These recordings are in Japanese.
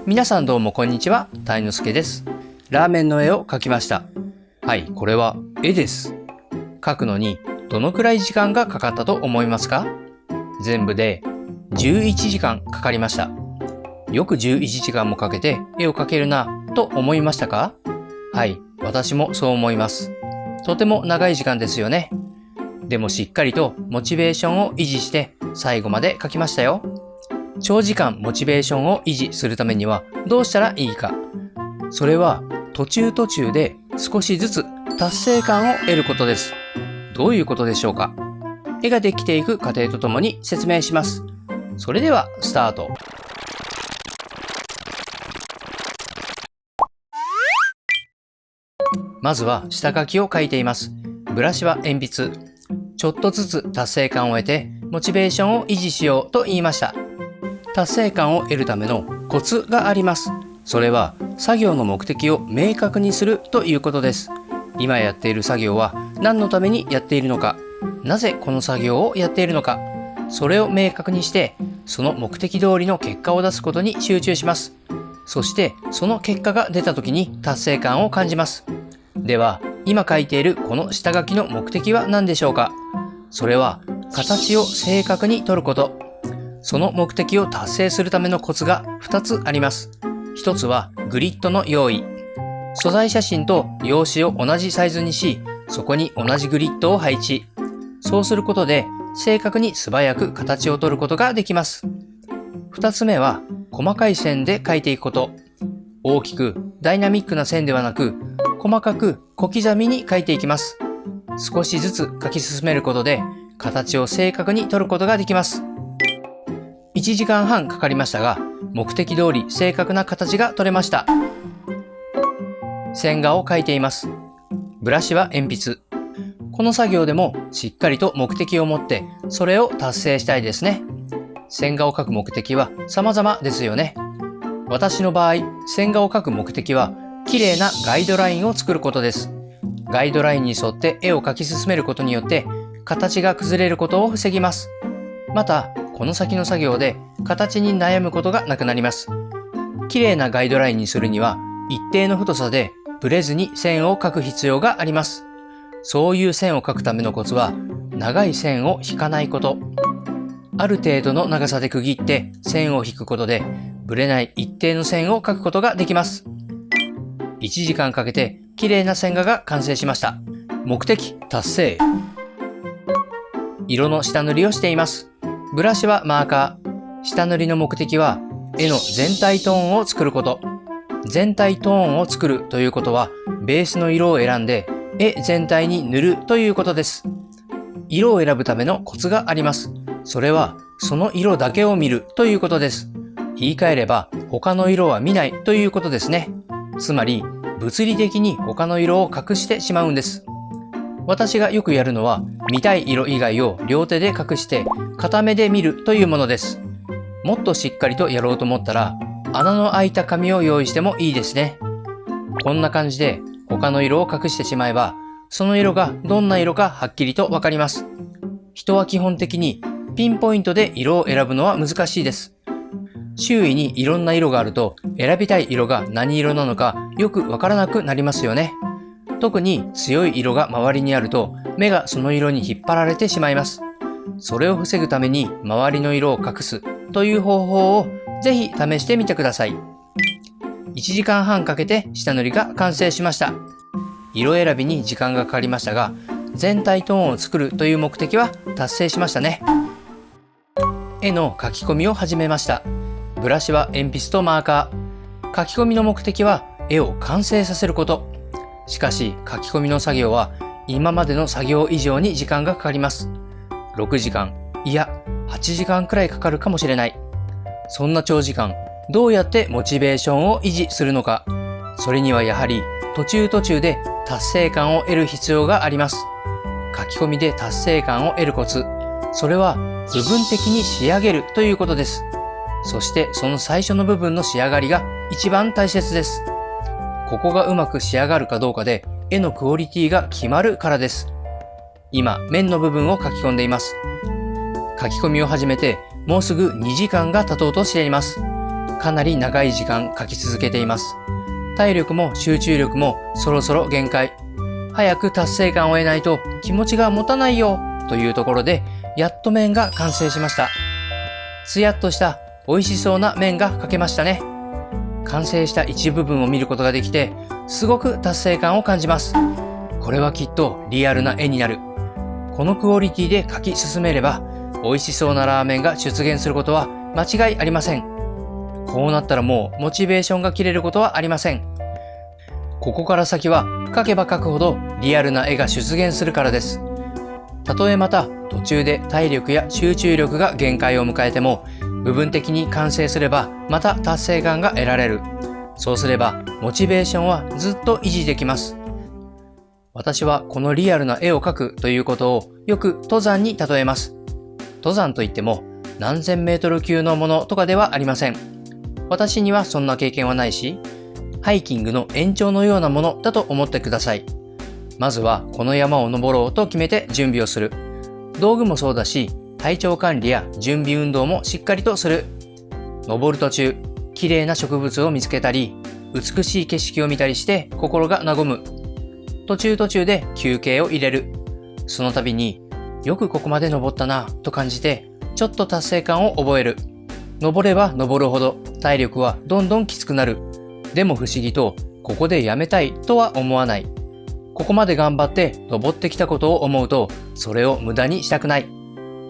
皆さんどうもこんにちは、たいのすけです。ラーメンの絵を描きました。はい、これは絵です。描くのにどのくらい時間がかかったと思いますか？全部で11時間かかりました。よく11時間もかけて絵を描けるなと思いましたか？はい、私もそう思います。とても長い時間ですよね。でもしっかりとモチベーションを維持して最後まで描きましたよ。長時間モチベーションを維持するためにはどうしたらいいか。それは途中途中で少しずつ達成感を得ることです。どういうことでしょうか？絵ができていく過程とともに説明します。それではスタート。まずは下書きを描いています。ブラシは鉛筆。ちょっとずつ達成感を得てモチベーションを維持しようと言いました。達成感を得るためのコツがあります。それは作業の目的を明確にするということです。今やっている作業は何のためにやっているのか、なぜこの作業をやっているのか、それを明確にしてその目的通りの結果を出すことに集中します。そしてその結果が出た時に達成感を感じます。では今書いているこの下書きの目的は何でしょうか？それは形を正確に取ること。その目的を達成するためのコツが2つあります。1つはグリッドの用意。素材写真と用紙を同じサイズにし、そこに同じグリッドを配置。そうすることで正確に素早く形を取ることができます。2つ目は細かい線で描いていくこと。大きくダイナミックな線ではなく、細かく小刻みに描いていきます。少しずつ描き進めることで形を正確に取ることができます。1時間半かかりましたが、目的通り正確な形が取れました。線画を描いています。ブラシは鉛筆。この作業でもしっかりと目的を持ってそれを達成したいですね。線画を描く目的は様々ですよね。私の場合、線画を描く目的は綺麗なガイドラインを作ることです。ガイドラインに沿って絵を描き進めることによって形が崩れることを防ぎます。また、この先の作業で形に悩むことがなくなります。綺麗なガイドラインにするには一定の太さでブレずに線を描く必要があります。そういう線を描くためのコツは長い線を引かないこと。ある程度の長さで区切って線を引くことでブレない一定の線を描くことができます。1時間かけて綺麗な線画が完成しました。目的達成。色の下塗りをしています。ブラシはマーカー。下塗りの目的は絵の全体トーンを作ること。全体トーンを作るということはベースの色を選んで絵全体に塗るということです。色を選ぶためのコツがあります。それはその色だけを見るということです。言い換えれば他の色は見ないということですね。つまり物理的に他の色を隠してしまうんです。私がよくやるのは見たい色以外を両手で隠して片目で見るというものです。もっとしっかりとやろうと思ったら穴の開いた紙を用意してもいいですね。こんな感じで他の色を隠してしまえばその色がどんな色かはっきりとわかります。人は基本的にピンポイントで色を選ぶのは難しいです。周囲にいろんな色があると選びたい色が何色なのかよくわからなくなりますよね。特に強い色が周りにあると目がその色に引っ張られてしまいます。それを防ぐために周りの色を隠すという方法をぜひ試してみてください。1時間半かけて下塗りが完成しました。色選びに時間がかかりましたが、全体トーンを作るという目的は達成しましたね。絵の描き込みを始めました。ブラシは鉛筆とマーカー。描き込みの目的は絵を完成させること。しかし書き込みの作業は今までの作業以上に時間がかかります。6時間、いや8時間くらいかかるかもしれない。そんな長時間、どうやってモチベーションを維持するのか。それにはやはり途中途中で達成感を得る必要があります。書き込みで達成感を得るコツ。それは部分的に仕上げるということです。そしてその最初の部分の仕上がりが一番大切です。ここがうまく仕上がるかどうかで絵のクオリティが決まるからです。今、面の部分を書き込んでいます。書き込みを始めてもうすぐ2時間が経とうとしています。かなり長い時間書き続けています。体力も集中力もそろそろ限界。早く達成感を得ないと気持ちが持たないよというところで、やっと麺が完成しました。つやっとした美味しそうな麺が描けましたね。完成した一部分を見ることができて、すごく達成感を感じます。これはきっとリアルな絵になる。このクオリティで描き進めれば、美味しそうなラーメンが出現することは間違いありません。こうなったらもうモチベーションが切れることはありません。ここから先は描けば描くほどリアルな絵が出現するからです。たとえまた途中で体力や集中力が限界を迎えても、部分的に完成すればまた達成感が得られる。そうすればモチベーションはずっと維持できます。私はこのリアルな絵を描くということをよく登山に例えます。登山といっても何千メートル級のものとかではありません。私にはそんな経験はないし、ハイキングの延長のようなものだと思ってください。まずはこの山を登ろうと決めて準備をする。道具もそうだし、体調管理や準備運動もしっかりとする。登る途中、綺麗な植物を見つけたり、美しい景色を見たりして心が和む。途中途中で休憩を入れる。その度に、よくここまで登ったなと感じて、ちょっと達成感を覚える。登れば登るほど体力はどんどんきつくなる。でも不思議と、ここでやめたいとは思わない。ここまで頑張って登ってきたことを思うと、それを無駄にしたくない。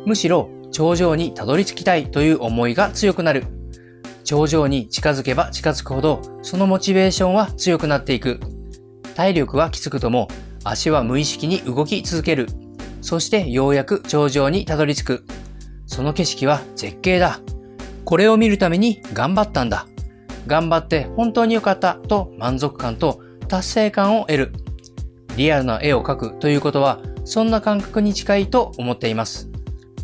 むしろ頂上にたどり着きたいという思いが強くなる。頂上に近づけば近づくほど、そのモチベーションは強くなっていく。体力はきつくとも、足は無意識に動き続ける。そしてようやく頂上にたどり着く。その景色は絶景だ。これを見るために頑張ったんだ。頑張って本当に良かったと満足感と達成感を得る。リアルな絵を描くということはそんな感覚に近いと思っています。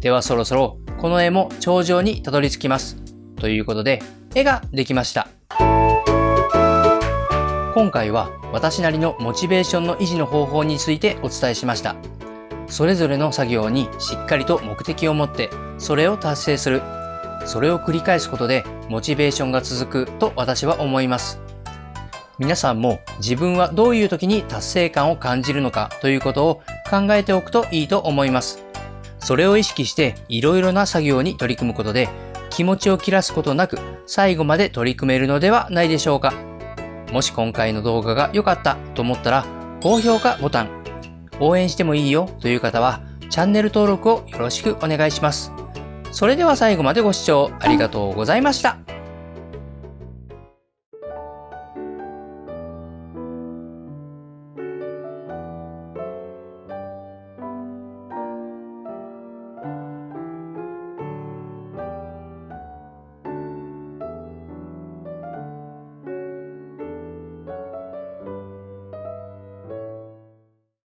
ではそろそろこの絵も頂上にたどり着きます。ということで絵ができました。今回は私なりのモチベーションの維持の方法についてお伝えしました。それぞれの作業にしっかりと目的を持ってそれを達成する。それを繰り返すことでモチベーションが続くと私は思います。皆さんも自分はどういう時に達成感を感じるのかということを考えておくといいと思います。それを意識していろいろな作業に取り組むことで気持ちを切らすことなく最後まで取り組めるのではないでしょうか。もし今回の動画が良かったと思ったら高評価ボタン、応援してもいいよという方はチャンネル登録をよろしくお願いします。それでは最後までご視聴ありがとうございました。